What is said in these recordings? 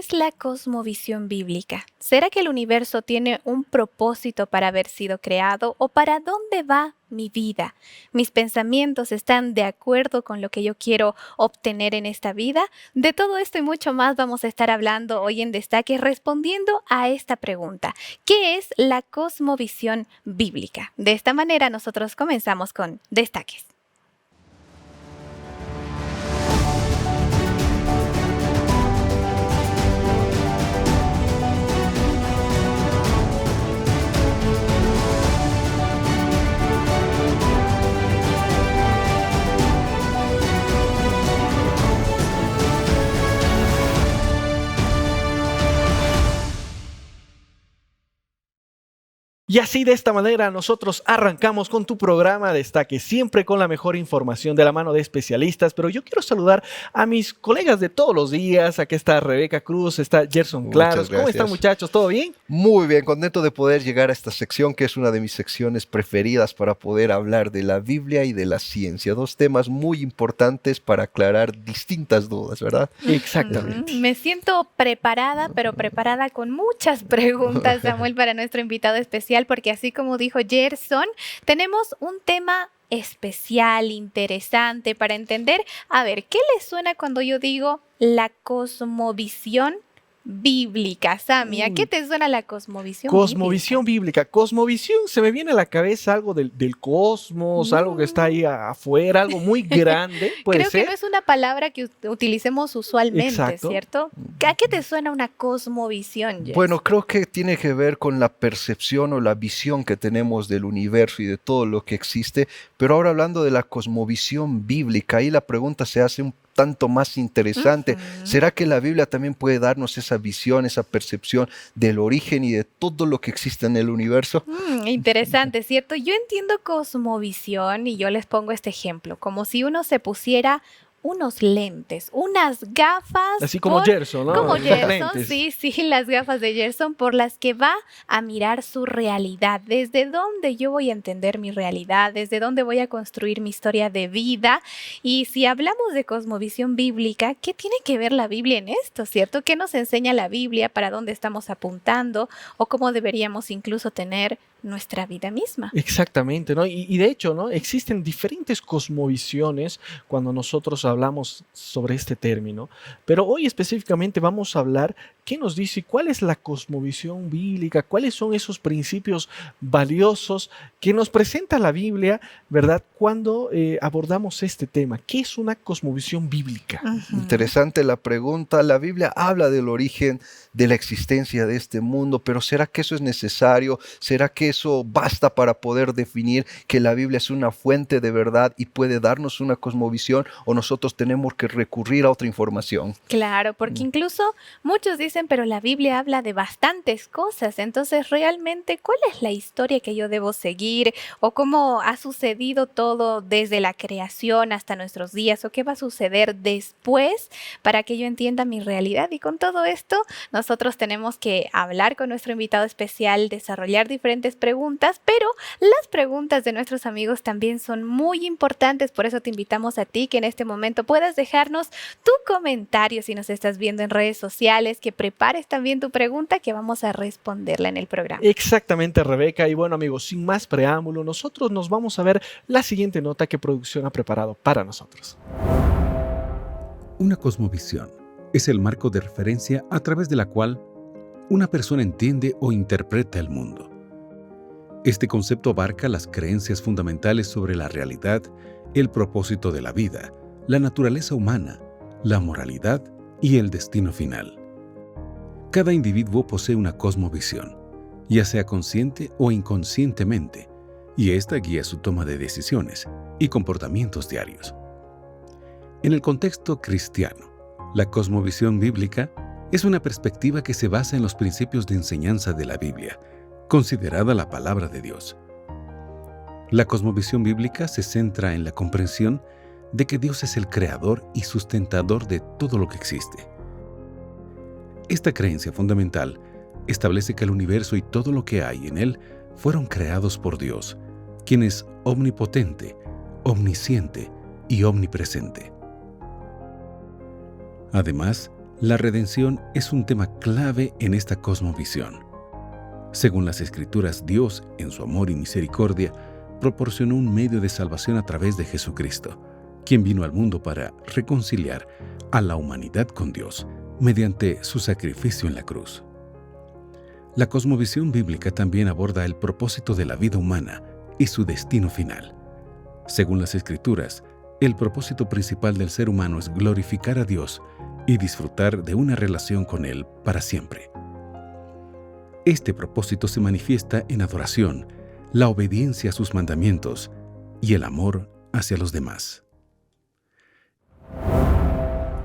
es la cosmovisión bíblica? ¿Será que el universo tiene un propósito para haber sido creado o para dónde va mi vida? ¿Mis pensamientos están de acuerdo con lo que yo quiero obtener en esta vida? De todo esto y mucho más vamos a estar hablando hoy en Destaque respondiendo a esta pregunta. ¿Qué es la cosmovisión bíblica? De esta manera nosotros comenzamos con Destaques. Y así de esta manera nosotros arrancamos con tu programa Destaque, siempre con la mejor información de la mano de especialistas. Pero yo quiero saludar a mis colegas de todos los días. Aquí está Rebeca Cruz, está Gerson Claros. ¿Cómo están, muchachos? ¿Todo bien? Muy bien, contento de poder llegar a esta sección que es una de mis secciones preferidas para poder hablar de la Biblia y de la ciencia. Dos temas muy importantes para aclarar distintas dudas, ¿verdad? Exactamente. Me siento preparada, pero preparada con muchas preguntas, Samuel, para nuestro invitado especial, porque así como dijo Gerson, tenemos un tema especial, interesante para entender. A ver, ¿qué les suena cuando yo digo la cosmovisión bíblica? Sami, ¿a qué te suena la cosmovisión bíblica? Cosmovisión, se me viene a la cabeza algo del cosmos, algo que está ahí afuera, algo muy grande. Creo que no es una palabra que utilicemos usualmente. Exacto. ¿Cierto? ¿A qué te suena una cosmovisión, Jess? Bueno, creo que tiene que ver con la percepción o la visión que tenemos del universo y de todo lo que existe. Pero ahora hablando de la cosmovisión bíblica, ahí la pregunta se hace un tanto más interesante. ¿Será que la Biblia también puede darnos esa visión, esa percepción del origen y de todo lo que existe en el universo? Interesante, ¿cierto? Yo entiendo cosmovisión y yo les pongo este ejemplo, como si uno se pusiera unos lentes, unas gafas. Así como Gerson, ¿no? Como Gerson, sí, las gafas de Gerson por las que va a mirar su realidad. Desde dónde yo voy a entender mi realidad, desde dónde voy a construir mi historia de vida. Y si hablamos de cosmovisión bíblica, ¿qué tiene que ver la Biblia en esto, cierto? ¿Qué nos enseña la Biblia? ¿Para dónde estamos apuntando? ¿O cómo deberíamos incluso tener nuestra vida misma? Exactamente, ¿no? Y de hecho, ¿no? Existen diferentes cosmovisiones cuando nosotros hablamos sobre este término, pero hoy específicamente vamos a hablar qué nos dice, cuál es la cosmovisión bíblica, cuáles son esos principios valiosos que nos presenta la Biblia, ¿verdad? Cuando abordamos este tema, ¿qué es una cosmovisión bíblica? Interesante la pregunta. La Biblia habla del origen de la existencia de este mundo, pero ¿será que eso es necesario? ¿Será que eso basta para poder definir que la Biblia es una fuente de verdad y puede darnos una cosmovisión, o nosotros tenemos que recurrir a otra información? Claro, porque incluso muchos dicen, pero la Biblia habla de bastantes cosas, entonces realmente, ¿cuál es la historia que yo debo seguir? ¿O cómo ha sucedido todo desde la creación hasta nuestros días? ¿O qué va a suceder después para que yo entienda mi realidad? Y con todo esto, nosotros tenemos que hablar con nuestro invitado especial, desarrollar diferentes preguntas, pero las preguntas de nuestros amigos también son muy importantes, por eso te invitamos a ti que en este momento puedas dejarnos tu comentario si nos estás viendo en redes sociales, que prepares también tu pregunta que vamos a responderla en el programa. Exactamente, Rebeca. Y bueno, amigos, sin más preámbulo, nosotros nos vamos a ver la siguiente nota que producción ha preparado para nosotros. Una cosmovisión es el marco de referencia a través de la cual una persona entiende o interpreta el mundo. Este concepto abarca las creencias fundamentales sobre la realidad, el propósito de la vida, la naturaleza humana, la moralidad y el destino final. Cada individuo posee una cosmovisión, ya sea consciente o inconscientemente, y esta guía su toma de decisiones y comportamientos diarios. En el contexto cristiano, la cosmovisión bíblica es una perspectiva que se basa en los principios de enseñanza de la Biblia, considerada la palabra de Dios. La cosmovisión bíblica se centra en la comprensión de que Dios es el creador y sustentador de todo lo que existe. Esta creencia fundamental establece que el universo y todo lo que hay en él fueron creados por Dios, quien es omnipotente, omnisciente y omnipresente. Además, La redención es un tema clave en esta cosmovisión. Según las Escrituras, Dios, en su amor y misericordia, proporcionó un medio de salvación a través de Jesucristo, quien vino al mundo para reconciliar a la humanidad con Dios mediante su sacrificio en la cruz. La cosmovisión bíblica también aborda el propósito de la vida humana y su destino final. Según las Escrituras, el propósito principal del ser humano es glorificar a Dios y disfrutar de una relación con Él para siempre. Este propósito se manifiesta en adoración, la obediencia a sus mandamientos y el amor hacia los demás.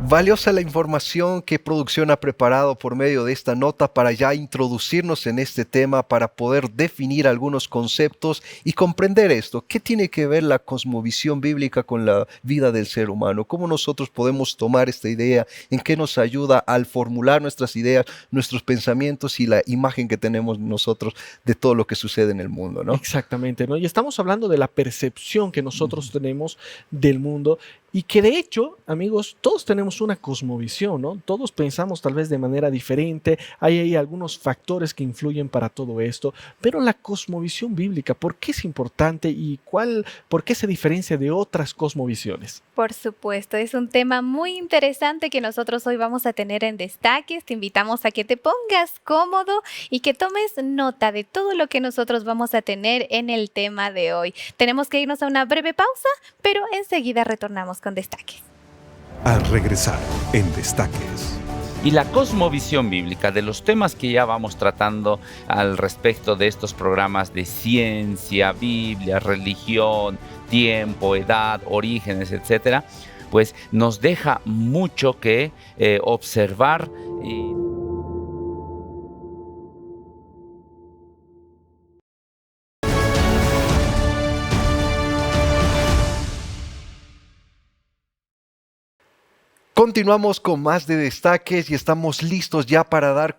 Valiosa la información que producción ha preparado por medio de esta nota para ya introducirnos en este tema, para poder definir algunos conceptos y comprender esto. ¿Qué tiene que ver la cosmovisión bíblica con la vida del ser humano? ¿Cómo nosotros podemos tomar esta idea? ¿En qué nos ayuda al formular nuestras ideas, nuestros pensamientos y la imagen que tenemos nosotros de todo lo que sucede en el mundo, ¿no? Exactamente, ¿no? Y estamos hablando de la percepción que nosotros tenemos del mundo y que de hecho, amigos, todos tenemos una cosmovisión, ¿no? Todos pensamos tal vez de manera diferente, hay algunos factores que influyen para todo esto, pero la cosmovisión bíblica, ¿por qué es importante y por qué se diferencia de otras cosmovisiones? Por supuesto, es un tema muy interesante que nosotros hoy vamos a tener en Destaques. Te invitamos a que te pongas cómodo y que tomes nota de todo lo que nosotros vamos a tener en el tema de hoy. Tenemos que irnos a una breve pausa, pero enseguida retornamos con Destaques. Al regresar en Destaques. Y la cosmovisión bíblica, de los temas que ya vamos tratando al respecto de estos programas de ciencia, Biblia, religión, tiempo, edad, orígenes, etcétera, pues nos deja mucho que observar. Continuamos con más de Destaques y estamos listos ya para dar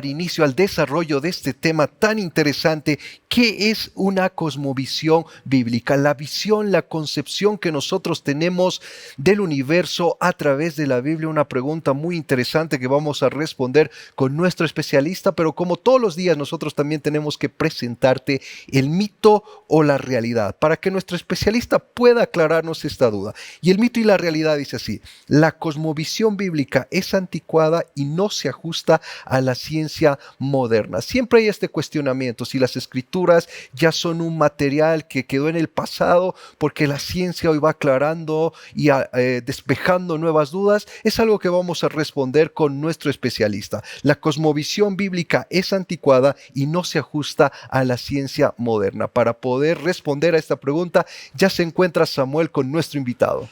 inicio al desarrollo de este tema tan interesante. ¿Qué es una cosmovisión bíblica? La visión, la concepción que nosotros tenemos del universo a través de la Biblia. Una pregunta muy interesante que vamos a responder con nuestro especialista, pero como todos los días nosotros también tenemos que presentarte el mito o la realidad para que nuestro especialista pueda aclararnos esta duda. Y el mito y la realidad dice así: la cosmovisión bíblica es anticuada y no se ajusta a la ciencia moderna. Siempre hay este cuestionamiento, si las escrituras ya son un material que quedó en el pasado porque la ciencia hoy va aclarando y despejando nuevas dudas. Es algo que vamos a responder con nuestro especialista. La cosmovisión bíblica es anticuada y no se ajusta a la ciencia moderna. Para poder responder a esta pregunta ya se encuentra Samuel con nuestro invitado.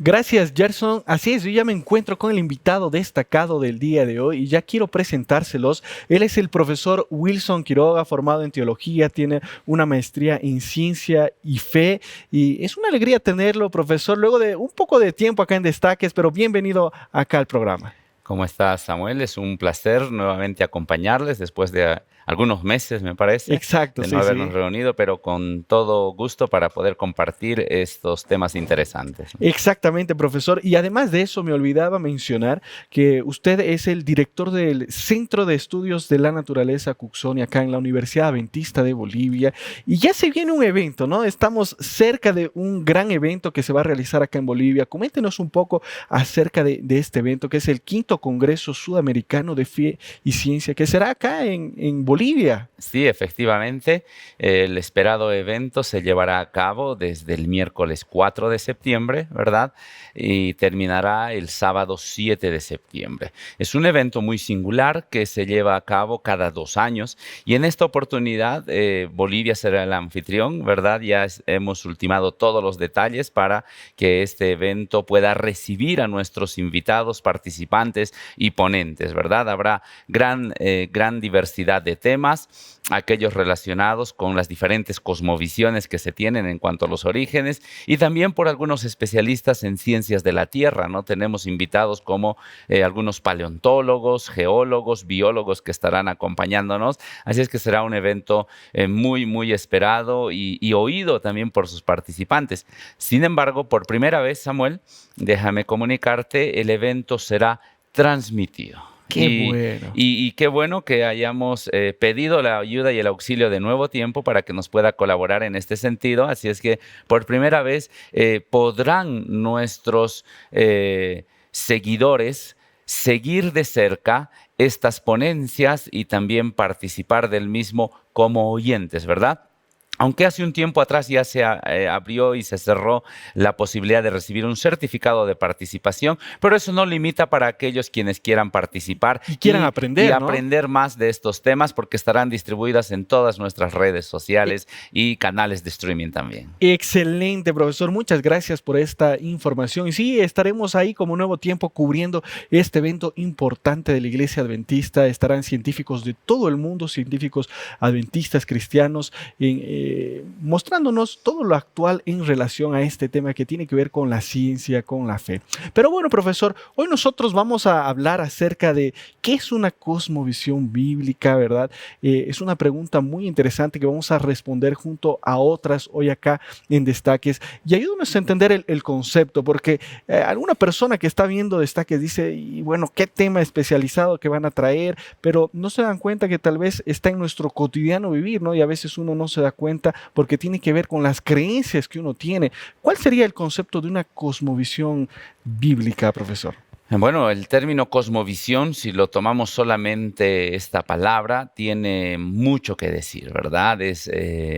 Gracias, Gerson. Así es, yo ya me encuentro con el invitado destacado del día de hoy y ya quiero presentárselos. Él es el profesor Wilson Quiroga, formado en teología, tiene una maestría en ciencia y fe y es una alegría tenerlo, profesor, luego de un poco de tiempo acá en Destaques, pero bienvenido acá al programa. ¿Cómo estás, Samuel? Es un placer nuevamente acompañarles después de algunos meses, me parece, Exacto, de sí, no habernos sí. reunido, pero con todo gusto para poder compartir estos temas interesantes. Exactamente, profesor. Y además de eso, me olvidaba mencionar que usted es el director del Centro de Estudios de la Naturaleza Cuxoni, acá en la Universidad Adventista de Bolivia. Y ya se viene un evento, ¿no? Estamos cerca de un gran evento que se va a realizar acá en Bolivia. Coméntenos un poco acerca de este evento, que es el quinto Congreso Sudamericano de Fe y Ciencia, que será acá en Bolivia. Sí, efectivamente, el esperado evento se llevará a cabo desde el miércoles 4 de septiembre, ¿verdad? Y terminará el sábado 7 de septiembre. Es un evento muy singular que se lleva a cabo cada 2 años y en esta oportunidad Bolivia será el anfitrión, ¿verdad? Ya hemos ultimado todos los detalles para que este evento pueda recibir a nuestros invitados participantes oradores y ponentes, ¿verdad? Habrá gran diversidad de temas, aquellos relacionados con las diferentes cosmovisiones que se tienen en cuanto a los orígenes, y también por algunos especialistas en ciencias de la Tierra, ¿no? Tenemos invitados como algunos paleontólogos, geólogos, biólogos que estarán acompañándonos, así es que será un evento muy esperado y oído también por sus participantes. Sin embargo, por primera vez, Samuel, déjame comunicarte, el evento será transmitido. Qué bueno. Y qué bueno que hayamos pedido la ayuda y el auxilio de Nuevo Tiempo para que nos pueda colaborar en este sentido. Así es que por primera vez podrán nuestros seguidores seguir de cerca estas ponencias y también participar del mismo como oyentes, ¿verdad? Aunque hace un tiempo atrás ya se abrió y se cerró la posibilidad de recibir un certificado de participación, pero eso no limita para aquellos quienes quieran participar Y quieran aprender, y ¿no? aprender más de estos temas, porque estarán distribuidas en todas nuestras redes sociales y canales de streaming también. Excelente, profesor. Muchas gracias por esta información. Y sí, estaremos ahí como Nuevo Tiempo cubriendo este evento importante de la Iglesia Adventista. Estarán científicos de todo el mundo, científicos adventistas, cristianos, mostrándonos todo lo actual en relación a este tema que tiene que ver con la ciencia, con la fe. Pero bueno, profesor, hoy nosotros vamos a hablar acerca de qué es una cosmovisión bíblica, ¿verdad? Es una pregunta muy interesante que vamos a responder junto a otras hoy acá en Destaques. Y ayúdanos a entender el concepto, porque alguna persona que está viendo Destaques dice, y bueno, ¿qué tema especializado que van a traer? Pero no se dan cuenta que tal vez está en nuestro cotidiano vivir, ¿no? Y a veces uno no se da cuenta porque tiene que ver con las creencias que uno tiene. ¿Cuál sería el concepto de una cosmovisión bíblica, profesor? Bueno, el término cosmovisión, si lo tomamos solamente esta palabra, tiene mucho que decir, ¿verdad? Es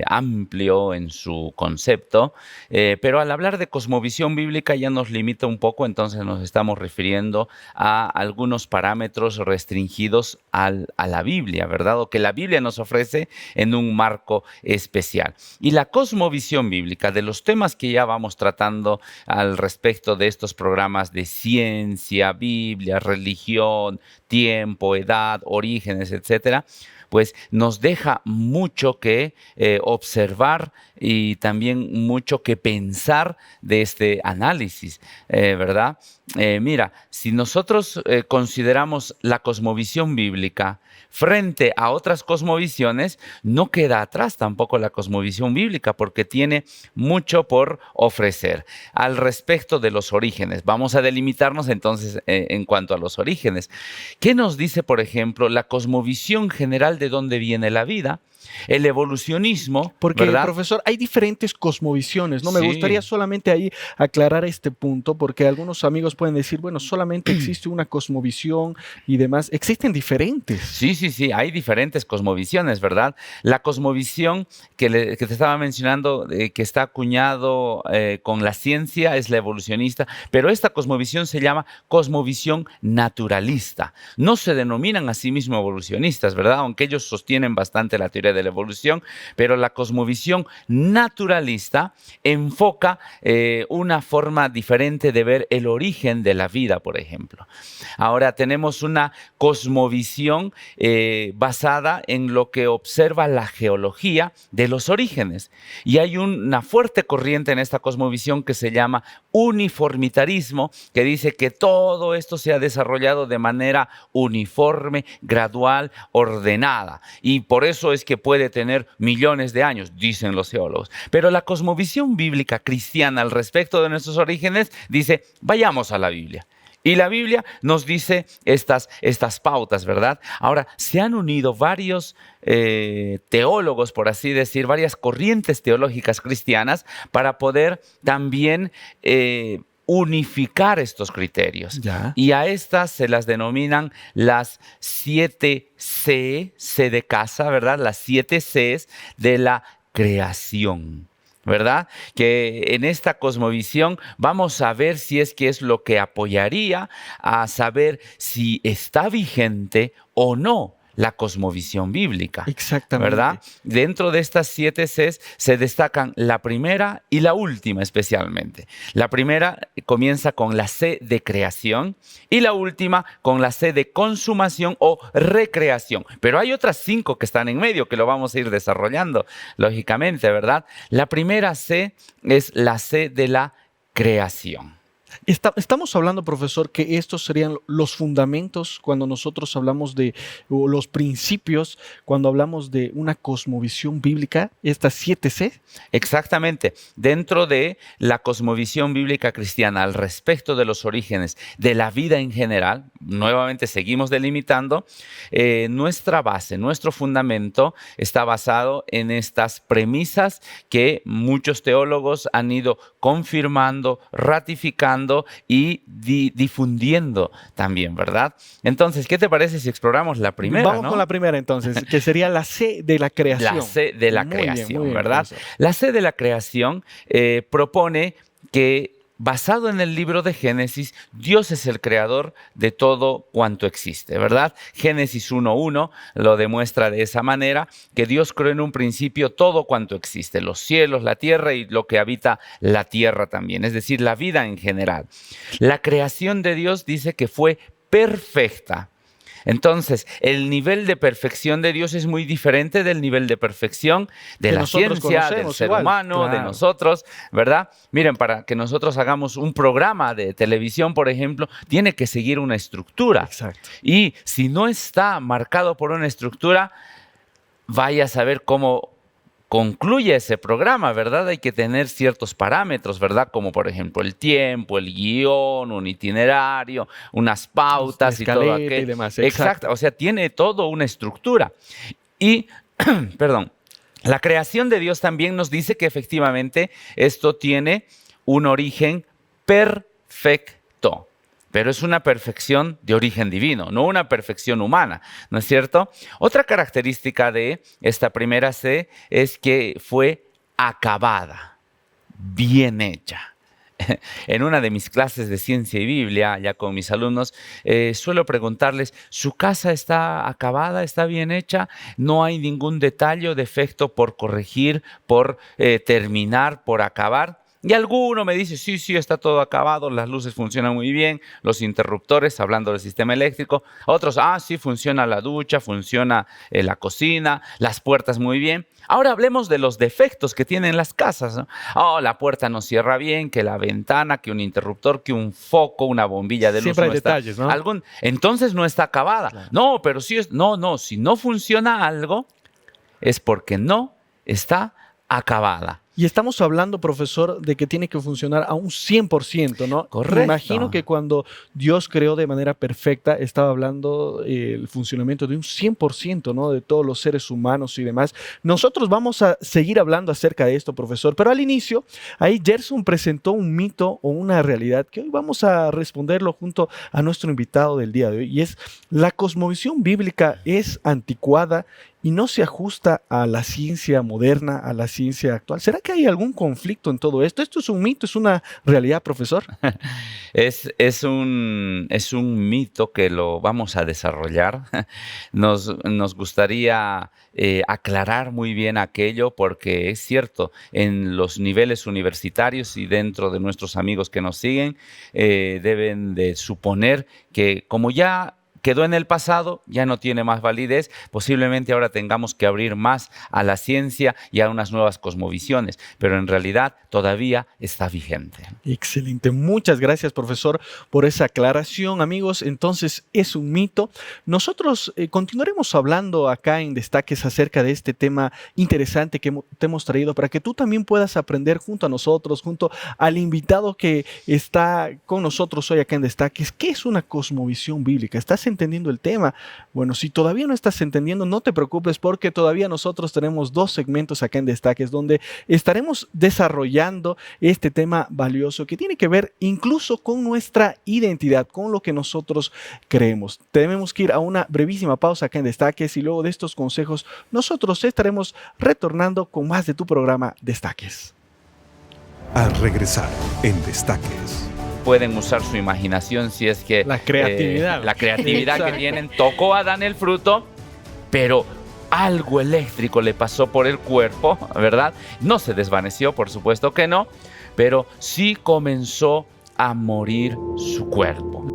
amplio en su concepto, pero al hablar de cosmovisión bíblica ya nos limita un poco, entonces nos estamos refiriendo a algunos parámetros restringidos a la Biblia, ¿verdad? O que la Biblia nos ofrece en un marco especial. Y la cosmovisión bíblica, de los temas que ya vamos tratando al respecto de estos programas de ciencia, Biblia, religión, tiempo, edad, orígenes, etcétera, pues nos deja mucho que observar y también mucho que pensar de este análisis, ¿verdad? Mira, si nosotros consideramos la cosmovisión bíblica frente a otras cosmovisiones, no queda atrás tampoco la cosmovisión bíblica, porque tiene mucho por ofrecer. Al respecto de los orígenes, vamos a delimitarnos entonces en cuanto a los orígenes. ¿Qué nos dice, por ejemplo, la cosmovisión general de dónde viene la vida? El evolucionismo, porque, ¿verdad? Profesor, hay diferentes cosmovisiones, ¿no? Me Sí. gustaría solamente ahí aclarar este punto, porque algunos amigos pueden decir, bueno, solamente existe una cosmovisión y demás. Existen diferentes. Sí, hay diferentes cosmovisiones, ¿verdad? La cosmovisión que te estaba mencionando, que está acuñado con la ciencia, es la evolucionista, pero esta cosmovisión se llama cosmovisión naturalista. No se denominan a sí mismos evolucionistas, ¿verdad? Aunque ellos sostienen bastante la teoría de la evolución, pero la cosmovisión naturalista enfoca una forma diferente de ver el origen de la vida, por ejemplo. Ahora tenemos una cosmovisión basada en lo que observa la geología de los orígenes. Y hay una fuerte corriente en esta cosmovisión que se llama uniformitarismo, que dice que todo esto se ha desarrollado de manera uniforme, gradual, ordenada. Y por eso es que puede tener millones de años, dicen los geólogos. Pero la cosmovisión bíblica cristiana al respecto de nuestros orígenes dice, vayamos a la Biblia. Y la Biblia nos dice estas pautas, ¿verdad? Ahora, se han unido varios teólogos, por así decir, varias corrientes teológicas cristianas para poder también unificar estos criterios. Ya. Y a estas se las denominan las 7 C, C de casa, ¿verdad? Las 7 Cs de la creación, ¿verdad? Que en esta cosmovisión vamos a ver si es que es lo que apoyaría a saber si está vigente o no la cosmovisión bíblica. Exactamente. ¿Verdad? Dentro de estas 7 Cs se destacan la primera y la última especialmente. La primera comienza con la C de creación y la última con la C de consumación o recreación. Pero hay otras 5 que están en medio que lo vamos a ir desarrollando, lógicamente, ¿verdad? La primera C es la C de la creación. Estamos hablando, profesor, que estos serían los fundamentos cuando nosotros hablamos de o los principios, cuando hablamos de una cosmovisión bíblica, estas 7C. Exactamente. Dentro de la cosmovisión bíblica cristiana al respecto de los orígenes de la vida en general, nuevamente seguimos delimitando, nuestra base, nuestro fundamento está basado en estas premisas que muchos teólogos han ido confirmando, ratificando y difundiendo también, ¿verdad? Entonces, ¿qué te parece si exploramos la primera? Vamos con la primera entonces, que sería la C de la creación. La C de la Muy bien, creación, muy bien, ¿verdad? profesor. La C de la creación propone que, basado en el libro de Génesis, Dios es el creador de todo cuanto existe, ¿verdad? Génesis 1:1 lo demuestra de esa manera, que Dios creó en un principio todo cuanto existe, los cielos, la tierra y lo que habita la tierra también, es decir, la vida en general. La creación de Dios dice que fue perfecta. Entonces, el nivel de perfección de Dios es muy diferente del nivel de perfección de Que la nosotros ciencia, del conocemos ser igual, humano, de claro. nosotros, ¿verdad? Miren, para que nosotros hagamos un programa de televisión, por ejemplo, tiene que seguir una estructura. Exacto. Y si no está marcado por una estructura, vaya a saber cómo concluye ese programa, ¿verdad? Hay que tener ciertos parámetros, ¿verdad? Como por ejemplo el tiempo, el guión, un itinerario, unas pautas y todo Escaleta aquello. y demás, Exacto, o sea, tiene todo una estructura. Y, perdón, la creación de Dios también nos dice que efectivamente esto tiene un origen perfecto. Pero es una perfección de origen divino, no una perfección humana, ¿no es cierto? Otra característica de esta primera C es que fue acabada, bien hecha. En una de mis clases de ciencia y Biblia, ya con mis alumnos, suelo preguntarles, ¿su casa está acabada, está bien hecha? ¿No hay ningún detalle o defecto por corregir, por terminar, por acabar? Y alguno me dice, sí, está todo acabado, las luces funcionan muy bien, los interruptores, hablando del sistema eléctrico. Otros, sí, funciona la ducha, funciona la cocina, las puertas muy bien. Ahora hablemos de los defectos que tienen las casas, ¿no? La puerta no cierra bien, que la ventana, que un interruptor, que un foco, una bombilla de luz. Siempre hay no está, detalles, ¿no? Entonces no está acabada. Claro. No, pero sí es, no, si no funciona algo, es porque no está acabada. Y estamos hablando, profesor, de que tiene que funcionar a un 100%, ¿no? Correcto. Me imagino que cuando Dios creó de manera perfecta, estaba hablando el funcionamiento de un 100%, ¿no? De todos los seres humanos y demás. Nosotros vamos a seguir hablando acerca de esto, profesor, pero al inicio, ahí Gerson presentó un mito o una realidad que hoy vamos a responderlo junto a nuestro invitado del día de hoy, y es: ¿la cosmovisión bíblica es anticuada y no se ajusta a la ciencia moderna, a la ciencia actual? ¿Será que hay algún conflicto en todo esto? ¿Esto es un mito, es una realidad, profesor? Es un mito que lo vamos a desarrollar. Nos gustaría aclarar muy bien aquello, porque es cierto, en los niveles universitarios y dentro de nuestros amigos que nos siguen, deben de suponer que como ya quedó en el pasado, ya no tiene más validez, posiblemente ahora tengamos que abrir más a la ciencia y a unas nuevas cosmovisiones, pero en realidad todavía está vigente. Excelente, muchas gracias, profesor, por esa aclaración. Amigos, entonces es un mito. Nosotros continuaremos hablando acá en Destaques acerca de este tema interesante que te hemos traído para que tú también puedas aprender junto a nosotros, junto al invitado que está con nosotros hoy acá en Destaques. ¿Qué es una cosmovisión bíblica? ¿Estás entendiendo el tema? Bueno, si todavía no estás entendiendo, no te preocupes, porque todavía nosotros tenemos 2 segmentos acá en Destaques donde estaremos desarrollando este tema valioso que tiene que ver incluso con nuestra identidad, con lo que nosotros creemos. Tenemos que ir a una brevísima pausa acá en Destaques y luego de estos consejos nosotros estaremos retornando con más de tu programa Destaques. Al regresar en Destaques. Pueden usar su imaginación si es que La creatividad. la creatividad que Exacto. tienen. Tocó a Adán el fruto, pero algo eléctrico le pasó por el cuerpo, ¿verdad? No se desvaneció, por supuesto que no, pero sí comenzó a morir su cuerpo.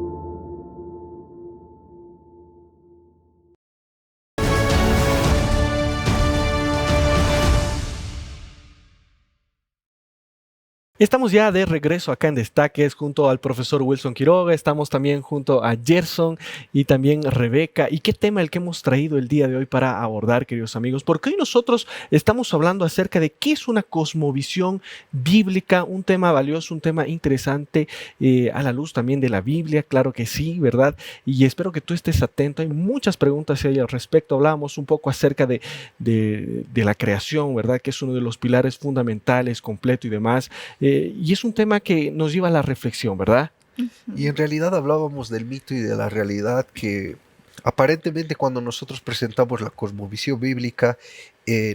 Estamos ya de regreso acá en Destaques junto al profesor Wilson Quiroga, estamos también junto a Gerson y también Rebeca. ¿Y qué tema el que hemos traído el día de hoy para abordar, queridos amigos? Porque hoy nosotros estamos hablando acerca de qué es una cosmovisión bíblica, un tema valioso, un tema interesante a la luz también de la Biblia, claro que sí, ¿verdad? Y espero que tú estés atento, hay muchas preguntas ahí al respecto. Hablábamos un poco acerca de la creación, ¿verdad? Que es uno de los pilares fundamentales, completo y demás. Y es un tema que nos lleva a la reflexión, ¿verdad? Y en realidad hablábamos del mito y de la realidad que aparentemente cuando nosotros presentamos la cosmovisión bíblica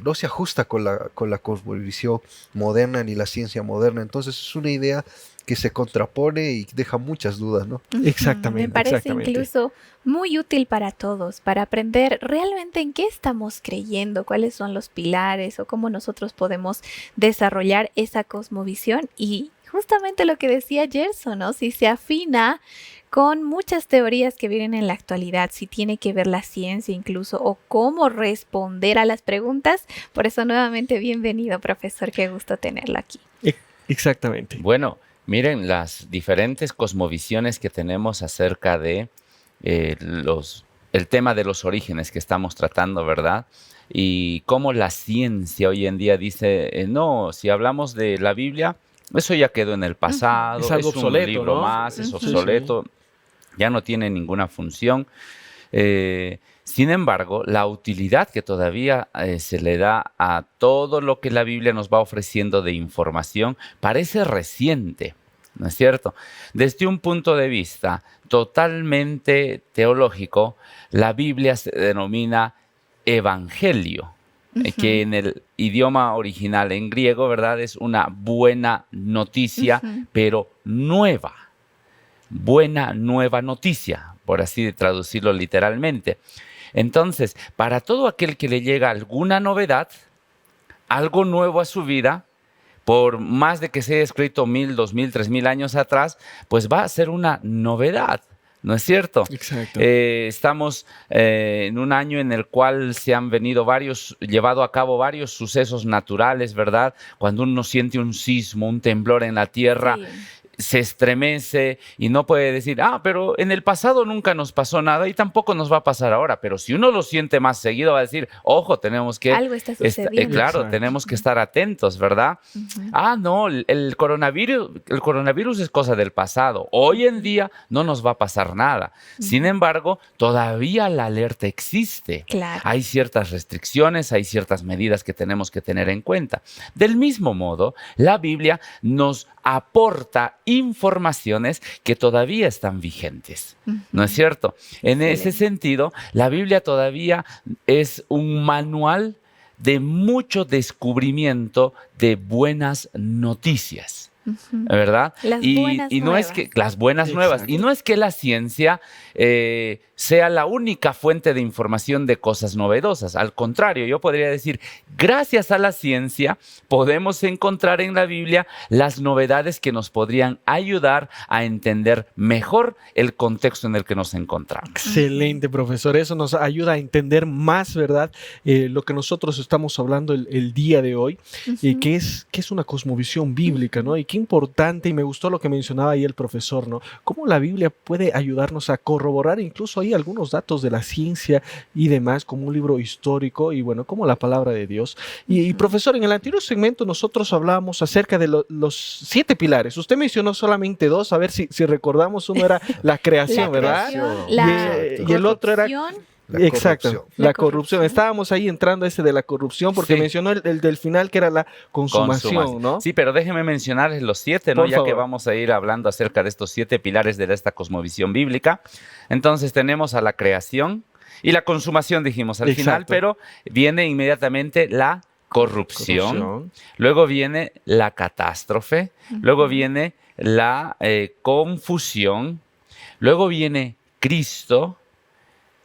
no se ajusta con la cosmovisión moderna ni la ciencia moderna. Entonces es una idea que se contrapone y deja muchas dudas, ¿no? Exactamente. Me parece exactamente. incluso muy útil para todos, para aprender realmente en qué estamos creyendo, cuáles son los pilares o cómo nosotros podemos desarrollar esa cosmovisión. Y justamente lo que decía Gerson, ¿no? Si se afina con muchas teorías que vienen en la actualidad, si tiene que ver la ciencia incluso o cómo responder a las preguntas. Por eso nuevamente bienvenido, profesor, qué gusto tenerlo aquí. Exactamente. Bueno, miren las diferentes cosmovisiones que tenemos acerca de el tema de los orígenes que estamos tratando, ¿verdad? Y cómo la ciencia hoy en día dice, no, si hablamos de la Biblia, eso ya quedó en el pasado, Es algo obsoleto, un libro ¿no? más, es Ujú. obsoleto, ya no tiene ninguna función. Sin embargo, la utilidad que todavía se le da a todo lo que la Biblia nos va ofreciendo de información parece reciente, ¿no es cierto? Desde un punto de vista totalmente teológico, la Biblia se denomina evangelio, que en el idioma original en griego, ¿verdad? Es una buena noticia, Ujú. pero nueva. Buena nueva noticia, por así traducirlo literalmente. Entonces, para todo aquel que le llega alguna novedad, algo nuevo a su vida, por más de que se haya escrito 1000, 2000, 3000 años atrás, pues va a ser una novedad, ¿no es cierto? Exacto. Estamos en un año en el cual se han llevado a cabo varios sucesos naturales, ¿verdad? Cuando uno siente un sismo, un temblor en la tierra, Sí. se estremece y no puede decir, pero en el pasado nunca nos pasó nada y tampoco nos va a pasar ahora. Pero si uno lo siente más seguido, va a decir, ojo, tenemos que, Algo está sucediendo. claro, Exacto. tenemos que estar atentos, ¿verdad? Ujú. No, el coronavirus es cosa del pasado. Hoy en día no nos va a pasar nada. Sin embargo, todavía la alerta existe. Claro. Hay ciertas restricciones, hay ciertas medidas que tenemos que tener en cuenta. Del mismo modo, la Biblia nos aporta informaciones que todavía están vigentes, ¿no es cierto? En ese Excelente. sentido, la Biblia todavía es un manual de mucho descubrimiento de buenas noticias, Ujú. ¿verdad? Las buenas y no es que nuevas. las buenas nuevas, Exacto. y no es que la ciencia sea la única fuente de información de cosas novedosas. Al contrario, yo podría decir, gracias a la ciencia podemos encontrar en la Biblia las novedades que nos podrían ayudar a entender mejor el contexto en el que nos encontramos. Excelente, profesor. Eso nos ayuda a entender más, ¿verdad? Lo que nosotros estamos hablando el día de hoy, Ujú. que es una cosmovisión bíblica, ¿no? Y qué importante, y me gustó lo que mencionaba ahí el profesor, ¿no? Cómo la Biblia puede ayudarnos a corroborar incluso ahí algunos datos de la ciencia y demás, como un libro histórico y bueno, como la palabra de Dios. Y profesor, en el anterior segmento nosotros hablábamos acerca de los 7 pilares. Usted mencionó solamente 2, a ver si recordamos. Uno era la creación, La ¿verdad? creación, Y- la y el otro era corrupción. La Exacto, corrupción. la La corrupción. corrupción. Estábamos ahí entrando a ese de la corrupción porque Sí. mencionó el del final que era la consumación, ¿no? Sí, pero déjeme mencionarles los 7, ¿no? Por Ya que favor. vamos a ir hablando acerca de estos 7 pilares de esta cosmovisión bíblica. Entonces tenemos a la creación y la consumación, dijimos al final, Exacto. pero viene inmediatamente la corrupción. Corrupción. Luego viene la catástrofe, luego Ujú. viene la confusión, luego viene Cristo,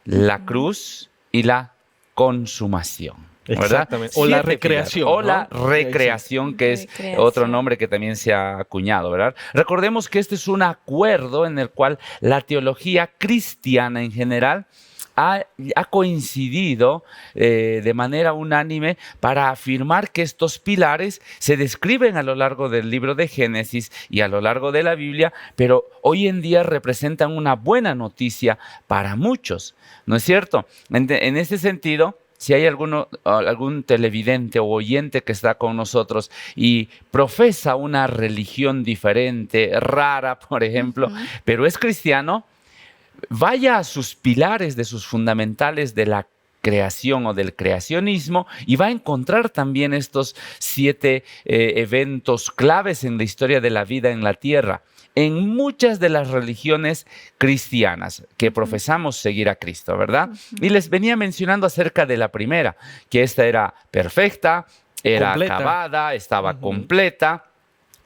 la cruz y la consumación. ¿Verdad? Exactamente. O la 7 recreación, pilares. O ¿no? la recreación, que es Recreación. otro nombre que también se ha acuñado, ¿verdad? Recordemos que este es un acuerdo en el cual la teología cristiana en general ha coincidido de manera unánime para afirmar que estos pilares se describen a lo largo del libro de Génesis y a lo largo de la Biblia, pero hoy en día representan una buena noticia para muchos, ¿no es cierto? En este sentido, si hay algún televidente o oyente que está con nosotros y profesa una religión diferente, rara, por ejemplo, pero es cristiano, vaya a sus pilares, de sus fundamentales de la creación o del creacionismo, y va a encontrar también estos 7 eventos claves en la historia de la vida en la tierra. En muchas de las religiones cristianas que profesamos seguir a Cristo, ¿verdad? Y les venía mencionando acerca de la primera, que esta era perfecta, era Completa. acabada, estaba completa,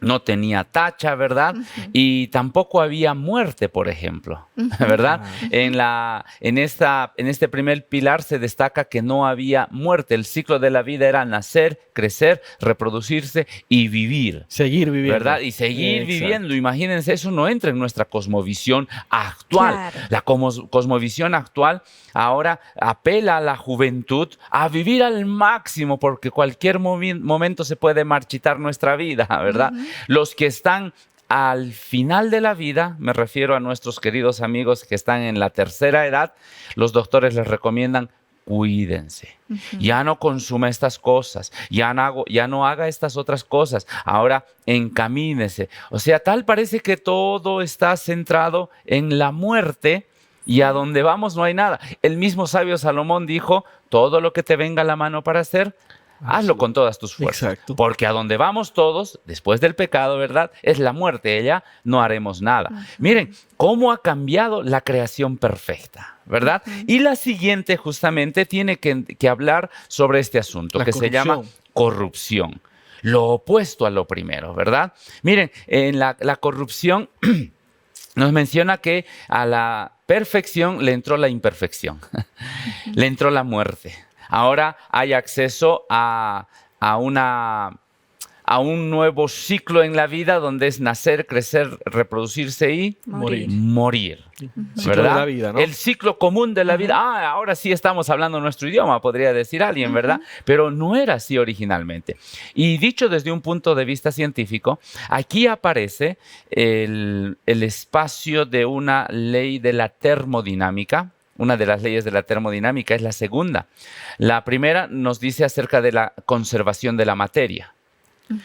no tenía tacha, ¿verdad? Y tampoco había muerte, por ejemplo, ¿verdad? En este primer pilar se destaca que no había muerte. El ciclo de la vida era nacer, crecer, reproducirse y vivir. Seguir viviendo. ¿Verdad? Y seguir Exacto. viviendo. Imagínense, eso no entra en nuestra cosmovisión actual. Claro. La cosmovisión actual ahora apela a la juventud a vivir al máximo, porque cualquier momento se puede marchitar nuestra vida, ¿verdad? Los que están al final de la vida, me refiero a nuestros queridos amigos que están en la tercera edad, los doctores les recomiendan: cuídense, ya no consuma estas cosas, ya no haga estas otras cosas, ahora encamínese. O sea, tal parece que todo está centrado en la muerte y a donde vamos no hay nada. El mismo sabio Salomón dijo: todo lo que te venga a la mano para hacer, hazlo con todas tus fuerzas. Exacto. Porque a donde vamos todos, después del pecado, ¿verdad?, es la muerte. Ella no haremos nada. Miren cómo ha cambiado la creación perfecta, ¿verdad? Y la siguiente justamente tiene que hablar sobre este asunto La que se llama corrupción. Lo opuesto a lo primero, ¿verdad? Miren, en la corrupción nos menciona que a la perfección le entró la imperfección, le entró la muerte. Ahora hay acceso a un nuevo ciclo en la vida donde es nacer, crecer, reproducirse y morir. Ciclo ¿verdad? de la vida, ¿no? El ciclo común de la vida. Ahora sí estamos hablando nuestro idioma, podría decir alguien, ¿verdad? Pero no era así originalmente. Y dicho desde un punto de vista científico, aquí aparece el espacio de una ley de la termodinámica. Una de las leyes de la termodinámica es la segunda. La primera nos dice acerca de la conservación de la materia,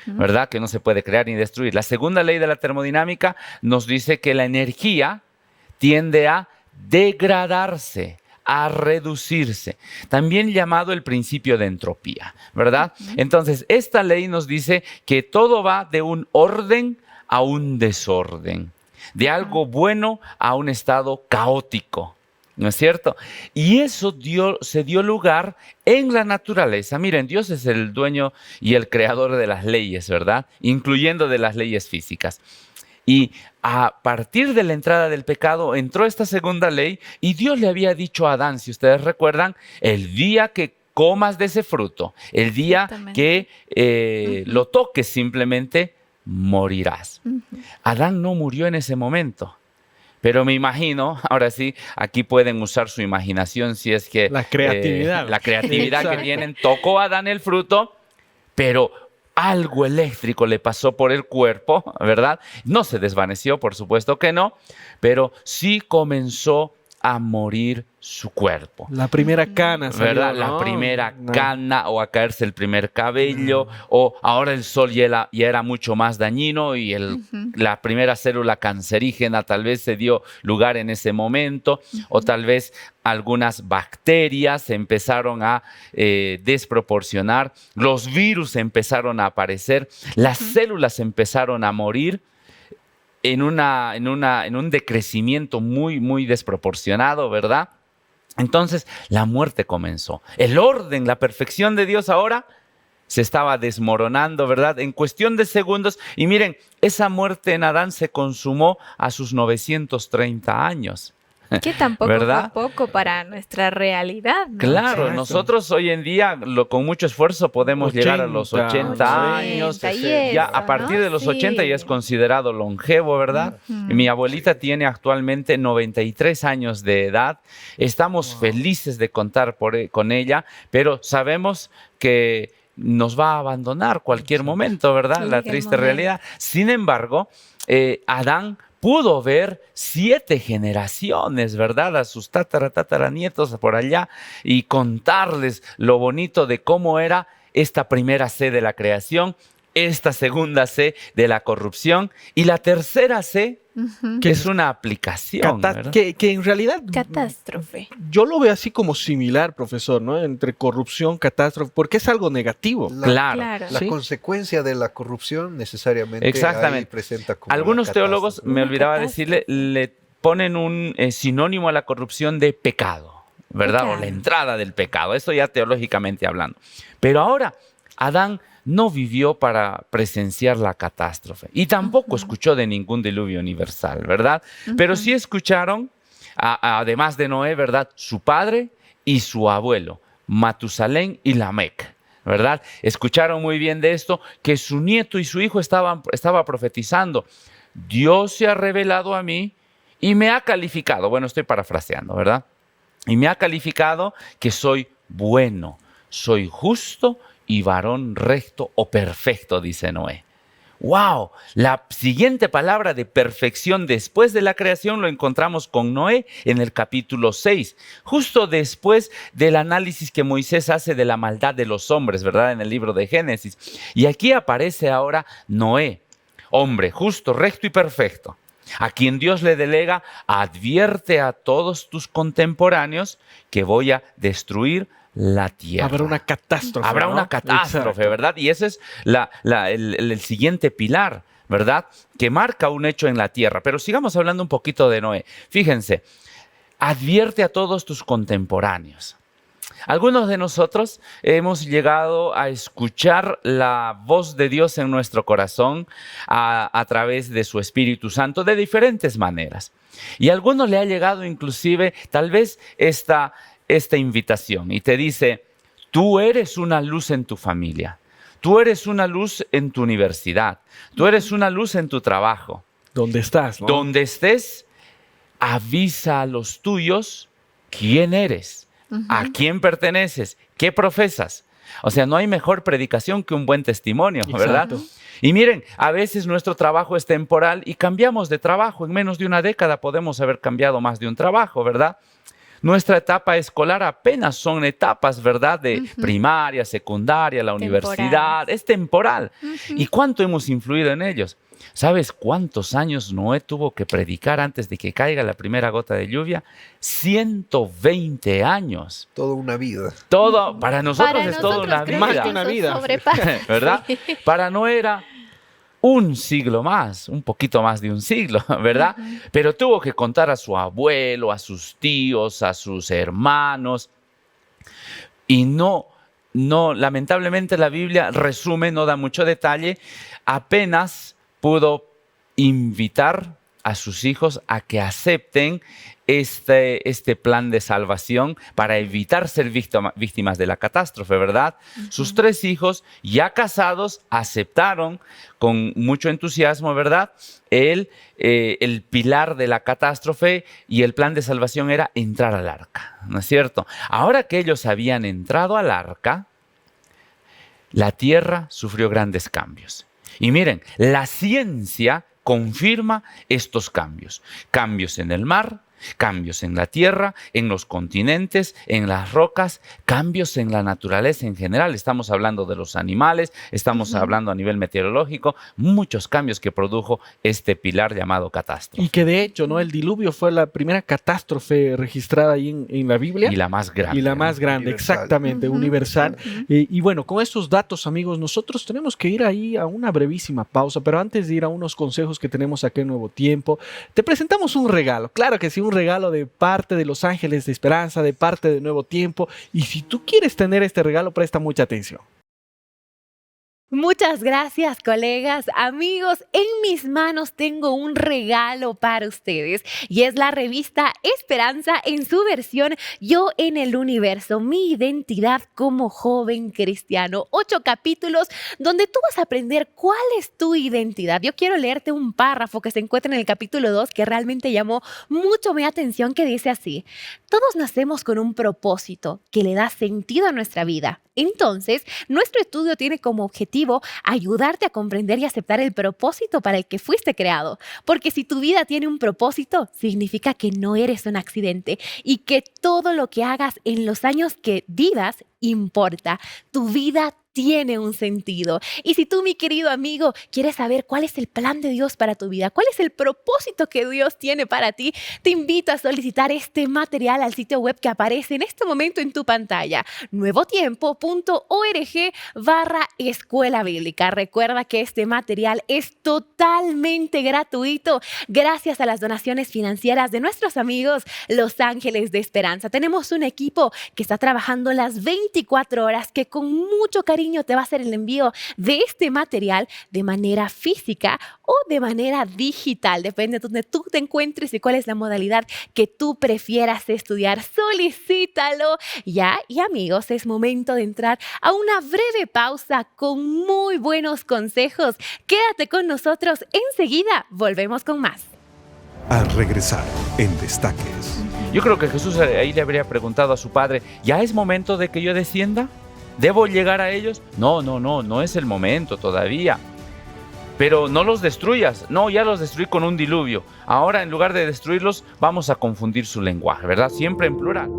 ¿verdad? Que no se puede crear ni destruir. La segunda ley de la termodinámica nos dice que la energía tiende a degradarse, a reducirse, también llamado el principio de entropía, ¿verdad? Entonces, esta ley nos dice que todo va de un orden a un desorden, de algo bueno a un estado caótico, ¿no es cierto? Y eso se dio lugar en la naturaleza. Miren, Dios es el dueño y el creador de las leyes, ¿verdad? Incluyendo de las leyes físicas. Y a partir de la entrada del pecado entró esta segunda ley y Dios le había dicho a Adán, si ustedes recuerdan, el día que comas de ese fruto, el día que lo toques simplemente, morirás. Adán no murió en ese momento. Pero me imagino, ahora sí, aquí pueden usar su imaginación si es que... La creatividad. La creatividad que Exacto. tienen. Tocó a Adán el fruto, pero algo eléctrico le pasó por el cuerpo, ¿verdad? No se desvaneció, por supuesto que no, pero sí comenzó a morir su cuerpo. La primera cana salió, ¿Verdad? ¿no? La primera cana, o a caerse el primer cabello, o ahora el sol ya era mucho más dañino y la primera célula cancerígena tal vez se dio lugar en ese momento, o tal vez algunas bacterias se empezaron a desproporcionar, los virus empezaron a aparecer, las células empezaron a morir en un decrecimiento muy, muy desproporcionado, ¿verdad? Entonces, la muerte comenzó. El orden, la perfección de Dios ahora se estaba desmoronando, ¿verdad? En cuestión de segundos. Y miren, esa muerte en Adán se consumó a sus 930 años. Que tampoco ¿verdad? fue poco para nuestra realidad, ¿no? Claro, Exacto. nosotros hoy en día con mucho esfuerzo podemos llegar a los 80, 80 años. 80 y Ya eso, a partir ¿no? de los 80 ya es Sí. considerado longevo, ¿verdad? Ujú. Mi abuelita tiene actualmente 93 años de edad. Estamos Wow. felices de contar con ella, pero sabemos que nos va a abandonar cualquier Exacto. momento, ¿verdad? Que La llegue el triste realidad. momento. Sin embargo, Adán pudo ver 7 generaciones, ¿verdad? A sus tataranietos por allá y contarles lo bonito de cómo era esta primera C de la creación, esta segunda C de la corrupción y la tercera C Ujú. que es una aplicación, ¿verdad? Que en realidad Catástrofe. yo lo veo así como similar, profesor, ¿no? Entre corrupción, catástrofe, porque es algo negativo. Claro. Claro. La Sí. consecuencia de la corrupción necesariamente ahí Exactamente. presenta como Algunos la teólogos, catástrofe. me Una olvidaba decirle, catástrofe. le ponen un sinónimo a la corrupción de pecado, ¿verdad? O Pecado. la entrada del pecado, esto ya teológicamente hablando. Pero ahora, Adán no vivió para presenciar la catástrofe y tampoco escuchó de ningún diluvio universal, ¿verdad? Pero sí escucharon, además de Noé, ¿verdad? Su padre y su abuelo, Matusalén y Lamec, ¿verdad? Escucharon muy bien de esto, que su nieto y su hijo estaba profetizando. Dios se ha revelado a mí y me ha calificado, bueno, estoy parafraseando, ¿verdad? Y me ha calificado que soy bueno, soy justo y varón recto o perfecto, dice Noé. ¡Wow! La siguiente palabra de perfección después de la creación lo encontramos con Noé en el capítulo 6, justo después del análisis que Moisés hace de la maldad de los hombres, ¿verdad? En el libro de Génesis. Y aquí aparece ahora Noé, hombre justo, recto y perfecto, a quien Dios le delega: advierte a todos tus contemporáneos que voy a destruir la tierra. Habrá una catástrofe. Habrá ¿no? una catástrofe, Exacto. ¿verdad? Y ese es el siguiente pilar, ¿verdad? Que marca un hecho en la tierra. Pero sigamos hablando un poquito de Noé. Fíjense, advierte a todos tus contemporáneos. Algunos de nosotros hemos llegado a escuchar la voz de Dios en nuestro corazón a través de su Espíritu Santo de diferentes maneras. Y a algunos le ha llegado inclusive tal vez esta invitación y te dice: tú eres una luz en tu familia, tú eres una luz en tu universidad, tú eres una luz en tu trabajo. ¿Dónde estás? ¿no? Donde estés, avisa a los tuyos quién eres, a quién perteneces, qué profesas. O sea, no hay mejor predicación que un buen testimonio, ¿verdad? Exacto. Y miren, a veces nuestro trabajo es temporal y cambiamos de trabajo. En menos de una década podemos haber cambiado más de un trabajo, ¿verdad? Nuestra etapa escolar apenas son etapas, ¿verdad? De primaria, secundaria, la universidad. Es temporal. ¿Y cuánto hemos influido en ellos? ¿Sabes cuántos años Noé tuvo que predicar antes de que caiga la primera gota de lluvia? 120 años. Toda una vida. Todo, para nosotros Para es toda una nosotros creo Más vida. que que una eso vida. sobrepasa. ¿Verdad? Sí. Para Noé era un siglo más, un poquito más de un siglo, ¿verdad? Pero tuvo que contar a su abuelo, a sus tíos, a sus hermanos. Y lamentablemente la Biblia resume, no da mucho detalle, apenas pudo invitar a sus hijos a que acepten este plan de salvación para evitar ser víctimas de la catástrofe, ¿verdad? Sus 3 hijos, ya casados, aceptaron con mucho entusiasmo, ¿verdad? El pilar de la catástrofe y el plan de salvación era entrar al arca, ¿no es cierto? Ahora que ellos habían entrado al arca, la tierra sufrió grandes cambios. Y miren, la ciencia confirma estos cambios. Cambios en el mar, cambios en la tierra, en los continentes, en las rocas, cambios en la naturaleza en general. Estamos hablando de los animales, estamos hablando a nivel meteorológico, muchos cambios que produjo este pilar llamado catástrofe. Y que de hecho, ¿no? El diluvio fue la primera catástrofe registrada ahí en la Biblia. Y la más grande. Y la más ¿no? grande, Universal. exactamente, universal. Y bueno, con estos datos, amigos, nosotros tenemos que ir ahí a una brevísima pausa, pero antes de ir a unos consejos que tenemos aquí en Nuevo Tiempo, te presentamos un regalo. Claro que sí, un regalo de parte de Los Ángeles de Esperanza, de parte de Nuevo Tiempo. Y si tú quieres tener este regalo, presta mucha atención. Muchas gracias, colegas, amigos. En mis manos tengo un regalo para ustedes y es la revista Esperanza en su versión Yo en el Universo, mi identidad como joven cristiano. 8 capítulos donde tú vas a aprender cuál es tu identidad. Yo quiero leerte un párrafo que se encuentra en el capítulo 2 que realmente llamó mucho mi atención, que dice así: todos nacemos con un propósito que le da sentido a nuestra vida. Entonces, nuestro estudio tiene como objetivo ayudarte a comprender y aceptar el propósito para el que fuiste creado. Porque si tu vida tiene un propósito, significa que no eres un accidente y que todo lo que hagas en los años que vivas importa. Tu vida tiene un sentido. Y si tú, mi querido amigo, quieres saber cuál es el plan de Dios para tu vida, cuál es el propósito que Dios tiene para ti, te invito a solicitar este material al sitio web que aparece en este momento en tu pantalla, nuevotiempo.org/escuela bíblica. Recuerda que este material es totalmente gratuito gracias a las donaciones financieras de nuestros amigos Los Ángeles de Esperanza. Tenemos un equipo que está trabajando las 24 horas, que con mucho cariño te va a hacer el envío de este material de manera física o de manera digital. Depende de donde tú te encuentres y cuál es la modalidad que tú prefieras estudiar. Solicítalo ya. Y amigos, es momento de entrar a una breve pausa con muy buenos consejos. Quédate con nosotros, enseguida volvemos con más. Al regresar en Destaques. Yo creo que Jesús ahí le habría preguntado a su padre, ¿ya es momento de que yo descienda? ¿Debo llegar a ellos? No es el momento todavía. Pero no los destruyas. No, ya los destruí con un diluvio. Ahora, en lugar de destruirlos, vamos a confundir su lenguaje, ¿verdad? Siempre en plural.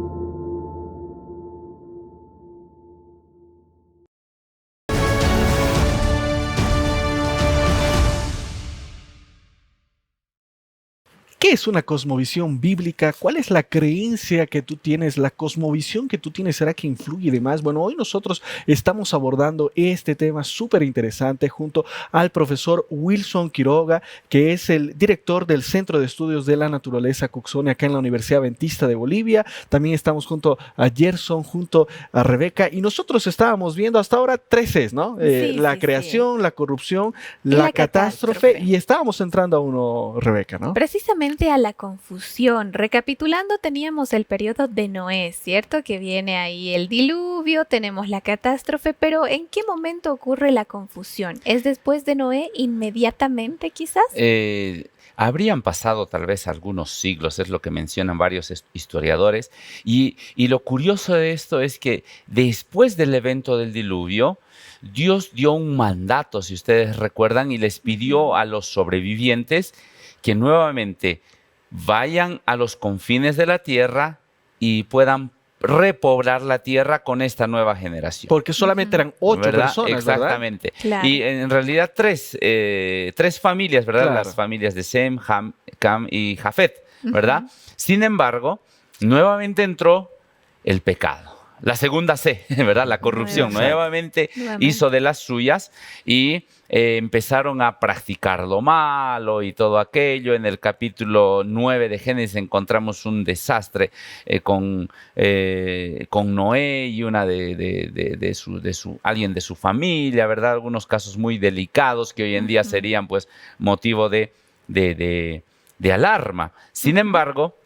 ¿Qué es una cosmovisión bíblica? ¿Cuál es la creencia que tú tienes? ¿La cosmovisión que tú tienes será que influye y demás? Bueno, hoy nosotros estamos abordando este tema súper interesante junto al profesor Wilson Quiroga, que es el director del Centro de Estudios de la Naturaleza Cooksonia acá en la Universidad Adventista de Bolivia. También estamos junto a Gerson, junto a Rebeca, y nosotros estábamos viendo hasta ahora 3 Cs, ¿no? La creación, la corrupción, la catástrofe, y estábamos entrando a uno, Rebeca, ¿no? Precisamente a la confusión. Recapitulando, teníamos el periodo de Noé, ¿cierto? Que viene ahí el diluvio, tenemos la catástrofe, pero ¿en qué momento ocurre la confusión? ¿Es después de Noé, inmediatamente quizás? Habrían pasado tal vez algunos siglos, es lo que mencionan varios historiadores, y lo curioso de esto es que después del evento del diluvio, Dios dio un mandato, si ustedes recuerdan, y les pidió a los sobrevivientes que nuevamente vayan a los confines de la tierra y puedan repoblar la tierra con esta nueva generación. Porque solamente eran 8 ¿verdad? personas, Exactamente. Claro. Y en realidad tres familias, ¿verdad? Claro. Las familias de Sem, Cam y Jafet, ¿verdad? Sin embargo, nuevamente entró el pecado. La segunda C, ¿verdad? La corrupción. Nuevamente hizo de las suyas y empezaron a practicar lo malo y todo aquello. En el capítulo 9 de Génesis encontramos un desastre con Noé y una alguien de su familia, ¿verdad? Algunos casos muy delicados que hoy en día serían pues motivo de alarma. Sin embargo,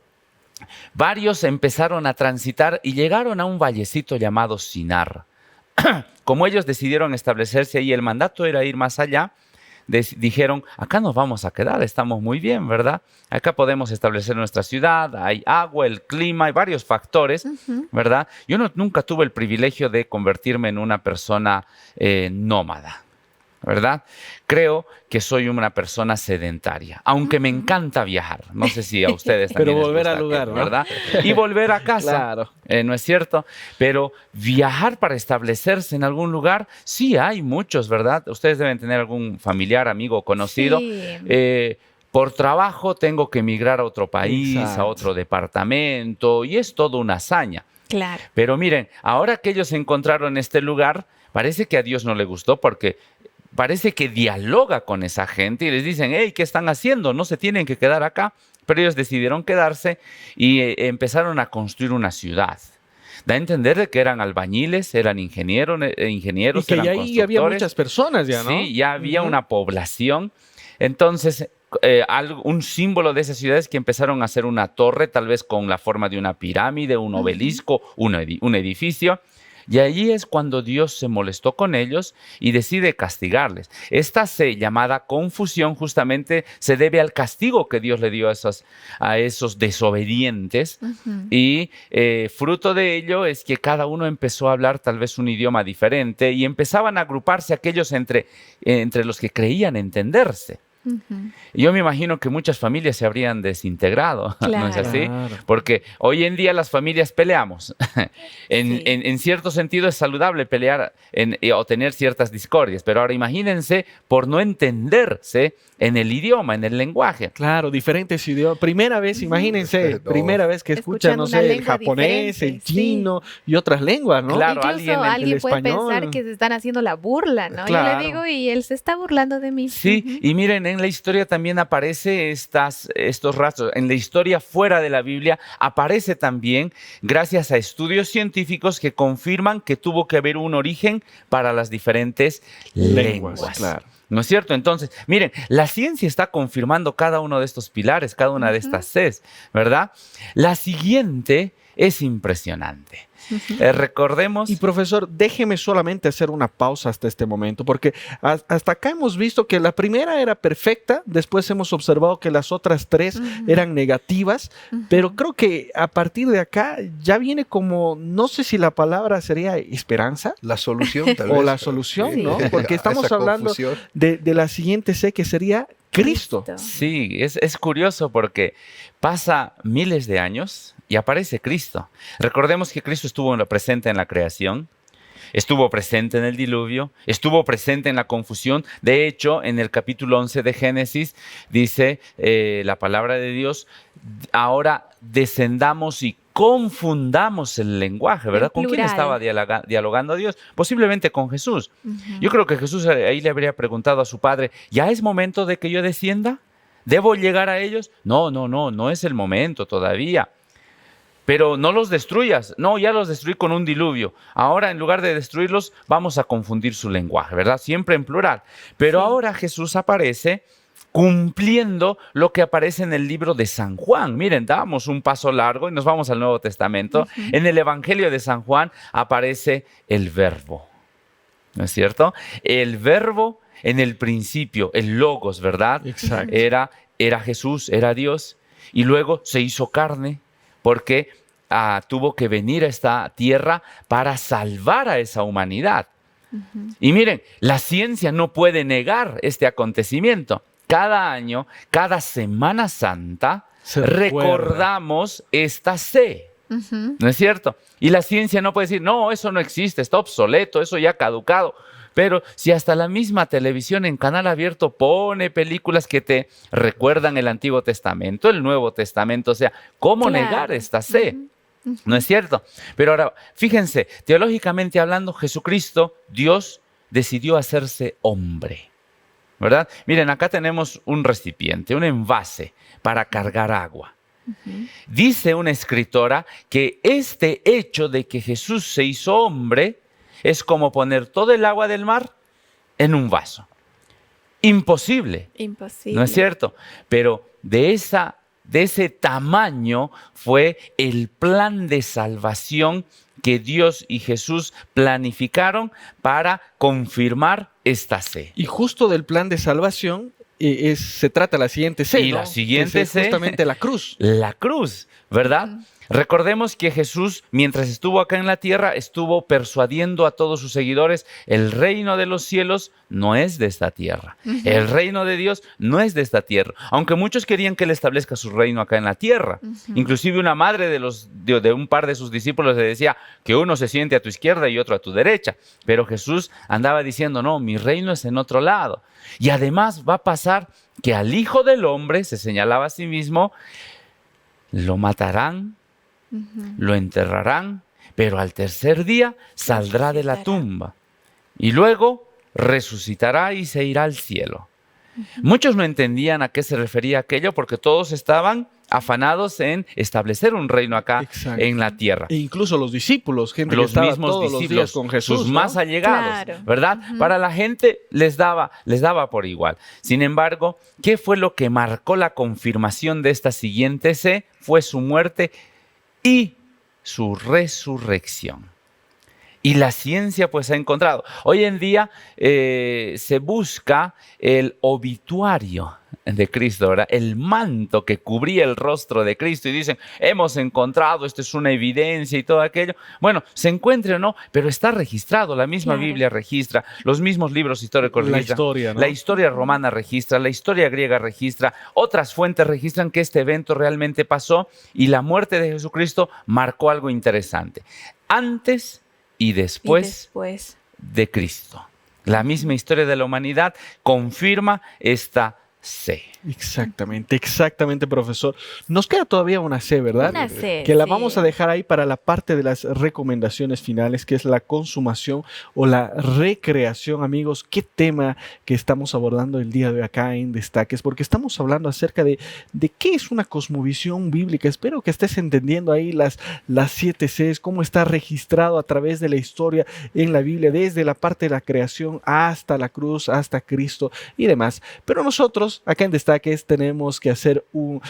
varios empezaron a transitar y llegaron a un vallecito llamado Sinar. Como ellos decidieron establecerse ahí, el mandato era ir más allá, dijeron, acá nos vamos a quedar, estamos muy bien, ¿verdad? Acá podemos establecer nuestra ciudad, hay agua, el clima, hay varios factores, ¿verdad? Yo nunca tuve el privilegio de convertirme en una persona nómada, ¿verdad? Creo que soy una persona sedentaria, aunque me encanta viajar. No sé si a ustedes también Pero les volver gusta, al lugar, ¿no? ¿verdad? Y volver a casa, Claro. ¿no es cierto? Pero viajar para establecerse en algún lugar, sí hay muchos, ¿verdad? Ustedes deben tener algún familiar, amigo, conocido. Sí. Por trabajo tengo que emigrar a otro país, Exacto. a otro departamento, y es toda una hazaña. Claro. Pero miren, ahora que ellos encontraron este lugar, parece que a Dios no le gustó porque parece que dialoga con esa gente y les dicen, hey, ¿qué están haciendo? No se tienen que quedar acá. Pero ellos decidieron quedarse y empezaron a construir una ciudad. Da a entender de que eran albañiles, eran Y ingenieros, que eran ya ahí había constructores. muchas personas ya, ¿no? Sí, ya había Ujú. una población. Entonces, un símbolo de esas ciudades que empezaron a hacer una torre, tal vez con la forma de una pirámide, un Ujú. obelisco, un edificio. Y allí es cuando Dios se molestó con ellos y decide castigarles. Esta llamada confusión justamente se debe al castigo que Dios le dio a esos desobedientes. Ujú. Y fruto de ello es que cada uno empezó a hablar tal vez un idioma diferente y empezaban a agruparse aquellos entre los que creían entenderse. Ujú. Yo me imagino que muchas familias se habrían desintegrado, ¿no es Claro. así? Claro. Porque hoy en día las familias peleamos. Sí. En cierto sentido es saludable pelear o tener ciertas discordias, pero ahora imagínense por no entenderse en el idioma, en el lenguaje. Claro, diferentes idiomas. Primera vez, imagínense, No. primera vez que escuchan, Escuchan no una sé, el lengua japonés, diferente, el chino y otras lenguas, ¿no? Claro, Incluso alguien el puede pensar español. que se están haciendo la burla, ¿no? Yo Claro. le digo y él se está burlando de mí. Sí, Ujú. y miren, en la historia también aparece estos rastros. En la historia fuera de la Biblia aparece también gracias a estudios científicos que confirman que tuvo que haber un origen para las diferentes lenguas. Claro. ¿No es cierto? Entonces, miren, la ciencia está confirmando cada uno de estos pilares, cada una de Ujú. estas Cs, ¿verdad? La siguiente es impresionante. Recordemos... Y profesor, déjeme solamente hacer una pausa hasta este momento, porque hasta acá hemos visto que la primera era perfecta, después hemos observado que las otras tres Ujú. eran negativas, Ujú. pero creo que a partir de acá ya viene como, no sé si la palabra sería esperanza La solución, tal o vez. la solución, Sí. ¿no? Porque A estamos esa hablando confusión. de la siguiente C que sería Cristo. Sí, es curioso porque pasa miles de años y aparece Cristo. Recordemos que Cristo estuvo presente en la creación, estuvo presente en el diluvio, estuvo presente en la confusión. De hecho, en el capítulo 11 de Génesis dice la palabra de Dios, ahora descendamos y confundamos el lenguaje, ¿verdad? En ¿Con quién plural. estaba dialogando Dios? Posiblemente con Jesús. Ujú. Yo creo que Jesús ahí le habría preguntado a su padre, ¿ya es momento de que yo descienda? ¿Debo llegar a ellos? No es el momento todavía. Pero no los destruyas. No, ya los destruí con un diluvio. Ahora, en lugar de destruirlos, vamos a confundir su lenguaje, ¿verdad? Siempre en plural. Pero Sí. ahora Jesús aparece cumpliendo lo que aparece en el libro de San Juan. Miren, damos un paso largo y nos vamos al Nuevo Testamento. Ujú. En el Evangelio de San Juan aparece el Verbo. ¿No es cierto? El Verbo en el principio, el Logos, ¿verdad? Exacto. Era Jesús, era Dios. Y luego se hizo carne porque tuvo que venir a esta tierra para salvar a esa humanidad. Ujú. Y miren, la ciencia no puede negar este acontecimiento. Cada año, cada Semana Santa, Se recuerda. recordamos esta C. Ujú. ¿No es cierto? Y la ciencia no puede decir, no, eso no existe, está obsoleto, eso ya ha caducado. Pero si hasta la misma televisión en canal abierto pone películas que te recuerdan el Antiguo Testamento, el Nuevo Testamento, o sea, ¿cómo Claro. negar esta C? Ujú. ¿No es cierto? Pero ahora, fíjense, teológicamente hablando, Jesucristo, Dios, decidió hacerse hombre, ¿verdad? Miren, acá tenemos un recipiente, un envase para cargar agua. Ujú. Dice una escritora que este hecho de que Jesús se hizo hombre es como poner todo el agua del mar en un vaso. Imposible, Imposible. ¿no es cierto? Pero de ese tamaño fue el plan de salvación que Dios y Jesús planificaron para confirmar esta C. Y justo del plan de salvación se trata la siguiente C, Y ¿no? la siguiente Que es C. justamente la cruz. La cruz, ¿verdad? Ujú. Recordemos que Jesús, mientras estuvo acá en la tierra, estuvo persuadiendo a todos sus seguidores, el reino de los cielos no es de esta tierra. Ujú. El reino de Dios no es de esta tierra. Aunque muchos querían que él establezca su reino acá en la tierra. Ujú. Inclusive una madre de un par de sus discípulos le decía que uno se siente a tu izquierda y otro a tu derecha. Pero Jesús andaba diciendo, no, mi reino es en otro lado. Y además va a pasar que al Hijo del Hombre, se señalaba a sí mismo, lo matarán, Ujú. lo enterrarán, pero al tercer día saldrá de la Resucitará. tumba y luego resucitará y se irá al cielo. Muchos no entendían a qué se refería aquello porque todos estaban afanados en establecer un reino acá Exacto. en la tierra. E incluso los discípulos, gente que Los estaba mismos todos los discípulos, días con Jesús, sus ¿no? más allegados, Claro. ¿verdad? Ujú. Para la gente les daba por igual. Sin embargo, ¿qué fue lo que marcó la confirmación de esta siguiente C? Fue su muerte y su resurrección. Y la ciencia pues ha encontrado. Hoy en día se busca el obituario de Cristo, ¿verdad? El manto que cubría el rostro de Cristo y dicen, hemos encontrado, esto es una evidencia y todo aquello. Bueno, se encuentre o no, pero está registrado, la misma Claro. Biblia registra, los mismos libros históricos La registran, historia, ¿no? la historia romana registra, la historia griega registra, otras fuentes registran que este evento realmente pasó y la muerte de Jesucristo marcó algo interesante. Antes y Y después después. de Cristo. La misma historia de la humanidad confirma esta C. Exactamente, profesor. Nos queda todavía una C, ¿verdad? Una C, Que la sí. vamos a dejar ahí para la parte de las recomendaciones finales, que es la consumación o la recreación, amigos. Qué tema que estamos abordando el día de hoy acá en Destaques, porque estamos hablando acerca de qué es una cosmovisión bíblica. Espero que estés entendiendo ahí las 7 Cs, cómo está registrado a través de la historia en la Biblia, desde la parte de la creación hasta la cruz, hasta Cristo y demás. Pero nosotros, acá en Destaques, tenemos que hacer un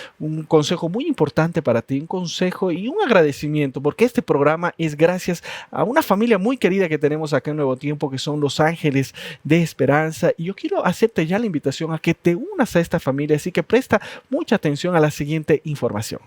consejo muy importante para ti, un consejo y un agradecimiento, porque este programa es gracias a una familia muy querida que tenemos acá en Nuevo Tiempo, que son los Ángeles de Esperanza. Y yo quiero hacerte ya la invitación a que te unas a esta familia, así que presta mucha atención a la siguiente información.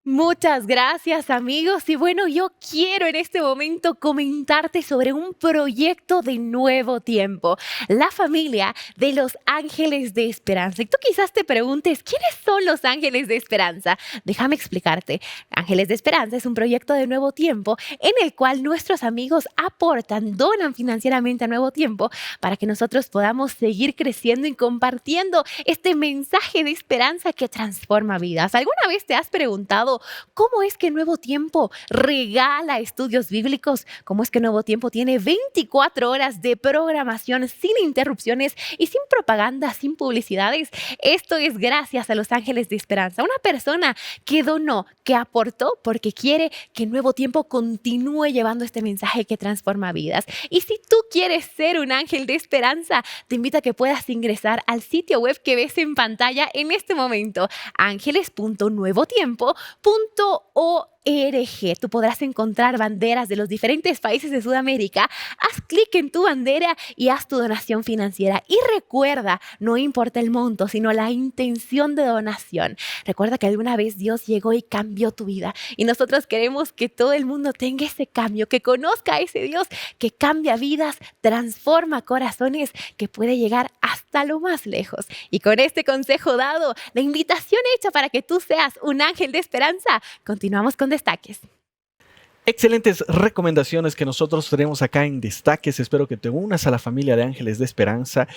Muchas gracias, amigos. Y bueno, yo quiero en este momento comentarte sobre un proyecto de Nuevo Tiempo, la familia de los Ángeles de Esperanza. Y tú quizás te preguntes, ¿quiénes son los Ángeles de Esperanza? Déjame explicarte. Ángeles de Esperanza es un proyecto de Nuevo Tiempo en el cual nuestros amigos aportan, donan financieramente a Nuevo Tiempo para que nosotros podamos seguir creciendo y compartiendo este mensaje de esperanza que transforma vidas. ¿Alguna vez te has preguntado cómo es que Nuevo Tiempo regala estudios bíblicos? ¿Cómo es que Nuevo Tiempo tiene 24 horas de programación sin interrupciones y sin propaganda, sin publicidades? Esto es gracias a los Ángeles de Esperanza, una persona que donó, que aportó porque quiere que Nuevo Tiempo continúe llevando este mensaje que transforma vidas. Y si tú quieres ser un ángel de esperanza, te invito a que puedas ingresar al sitio web que ves en pantalla en este momento, ángeles.nuevotiempo.org. Tú podrás encontrar banderas de los diferentes países de Sudamérica. Haz clic en tu bandera y haz tu donación financiera. Y recuerda, no importa el monto, sino la intención de donación. Recuerda que alguna vez Dios llegó y cambió tu vida. Y nosotros queremos que todo el mundo tenga ese cambio, que conozca a ese Dios que cambia vidas, transforma corazones, que puede llegar hasta lo más lejos. Y con este consejo dado, la invitación hecha para que tú seas un ángel de esperanza, continuamos con Destaques. Excelentes recomendaciones que nosotros tenemos acá en Destaques. Espero que te unas a la familia de Ángeles de Esperanza.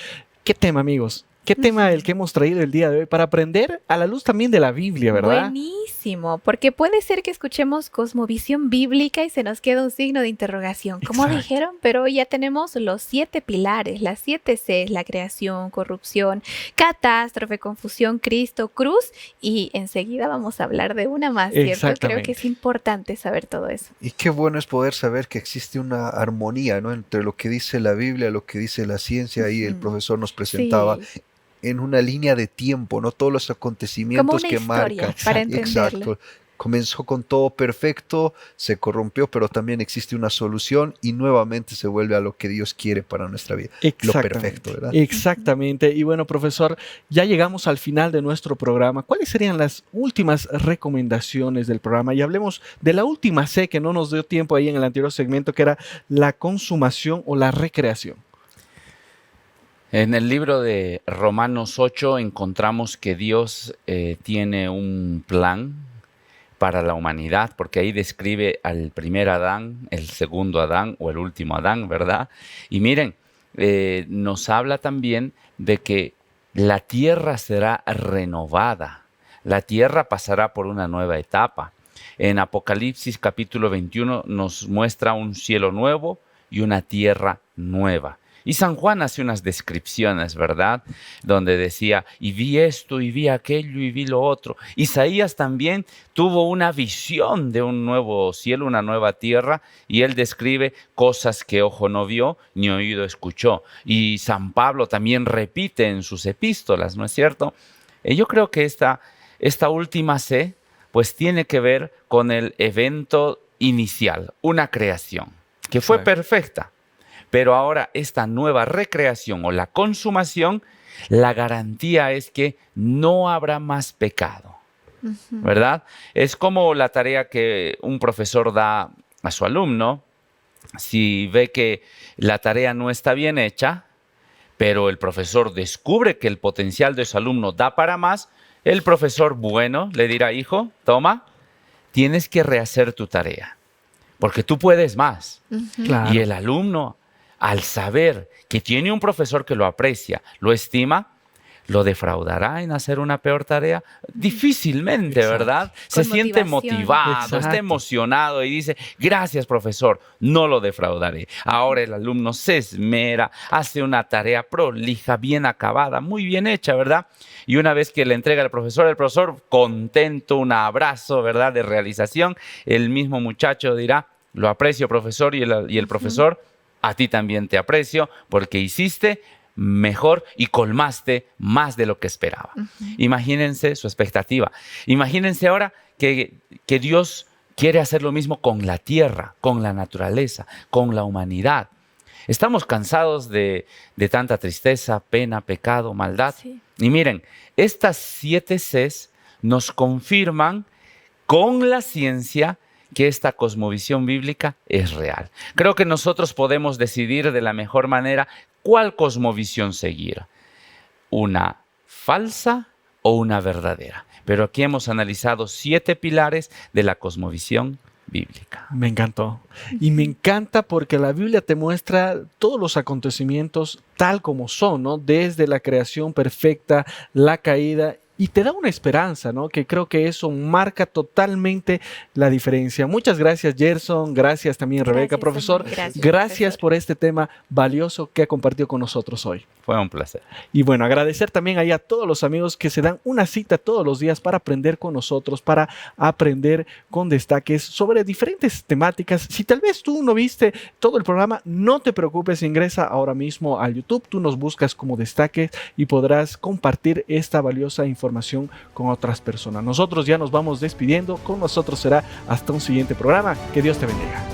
¿Qué tema, amigos? ¿Qué tema el que hemos traído el día de hoy para aprender a la luz también de la Biblia, verdad? Buenísimo, porque puede ser que escuchemos cosmovisión bíblica y se nos queda un signo de interrogación, como Exacto. dijeron, pero hoy ya tenemos los 7 pilares, las 7 Cs, la creación, corrupción, catástrofe, confusión, Cristo, cruz, y enseguida vamos a hablar de una más, ¿cierto? Creo Exactamente. que es importante saber todo eso. Y qué bueno es poder saber que existe una armonía, ¿no?, entre lo que dice la Biblia, lo que dice la ciencia. Ahí el Ujú. profesor nos presentaba Sí, en una línea de tiempo, ¿no? Todos los como acontecimientos una que historia marcan. para entenderlo. Exacto. Comenzó con todo perfecto, se corrompió, pero también existe una solución y nuevamente se vuelve a lo que Dios quiere para nuestra vida. Lo Exactamente. perfecto, ¿verdad? Exactamente. Y bueno, profesor, ya llegamos al final de nuestro programa. ¿Cuáles serían las últimas recomendaciones del programa? Y hablemos de la última C que no nos dio tiempo ahí en el anterior segmento, que era la consumación o la recreación. En el libro de Romanos 8 encontramos que Dios tiene un plan para la humanidad, porque ahí describe al primer Adán, el segundo Adán o el último Adán, ¿verdad? Y miren, nos habla también de que la tierra será renovada, la tierra pasará por una nueva etapa. En Apocalipsis capítulo 21 nos muestra un cielo nuevo y una tierra nueva. Y San Juan hace unas descripciones, ¿verdad? Donde decía, y vi esto, y vi aquello, y vi lo otro. Isaías también tuvo una visión de un nuevo cielo, una nueva tierra, y él describe cosas que ojo no vio, ni oído escuchó. Y San Pablo también repite en sus epístolas, ¿no es cierto? Yo creo que esta última C, pues tiene que ver con el evento inicial, una creación, que fue Exacto. perfecta. Pero ahora esta nueva recreación o la consumación, la garantía es que no habrá más pecado, Ujú. ¿verdad? Es como la tarea que un profesor da a su alumno. Si ve que la tarea no está bien hecha, pero el profesor descubre que el potencial de su alumno da para más, el profesor bueno le dirá, hijo, toma, tienes que rehacer tu tarea, porque tú puedes más. Ujú. Claro. Y el alumno, al saber que tiene un profesor que lo aprecia, lo estima, ¿lo defraudará en hacer una peor tarea? Difícilmente, Exacto. ¿verdad? Con Se siente motivación. motivado, está Exacto. emocionado y dice, gracias profesor, no lo defraudaré. Ahora el alumno se esmera, hace una tarea prolija, bien acabada, muy bien hecha, ¿verdad? Y una vez que le entrega al profesor, el profesor contento, un abrazo, ¿verdad? De realización, el mismo muchacho dirá, lo aprecio profesor, y el profesor, a ti también te aprecio porque hiciste mejor y colmaste más de lo que esperaba. Imagínense su expectativa. Imagínense ahora que Dios quiere hacer lo mismo con la tierra, con la naturaleza, con la humanidad. Estamos cansados de tanta tristeza, pena, pecado, maldad. Sí. Y miren, estas 7 Cs nos confirman con la ciencia que esta cosmovisión bíblica es real. Creo que nosotros podemos decidir de la mejor manera cuál cosmovisión seguir, una falsa o una verdadera. Pero aquí hemos analizado 7 pilares de la cosmovisión bíblica. Me encantó. Y me encanta porque la Biblia te muestra todos los acontecimientos tal como son, ¿no? Desde la creación perfecta, la caída, y te da una esperanza, ¿no? Que creo que eso marca totalmente la diferencia. Muchas gracias, Gerson. Gracias también, Rebeca. Gracias, Profesor, Samuel. Gracias, gracias profesor. por este tema valioso que ha compartido con nosotros hoy. Fue un placer. Y bueno, agradecer también ahí a todos los amigos que se dan una cita todos los días para aprender con nosotros, para aprender con destaques sobre diferentes temáticas. Si tal vez tú no viste todo el programa, no te preocupes, ingresa ahora mismo al YouTube, tú nos buscas como Destaques y podrás compartir esta valiosa información con otras personas. Nosotros ya nos vamos despidiendo, con nosotros será hasta un siguiente programa. Que Dios te bendiga.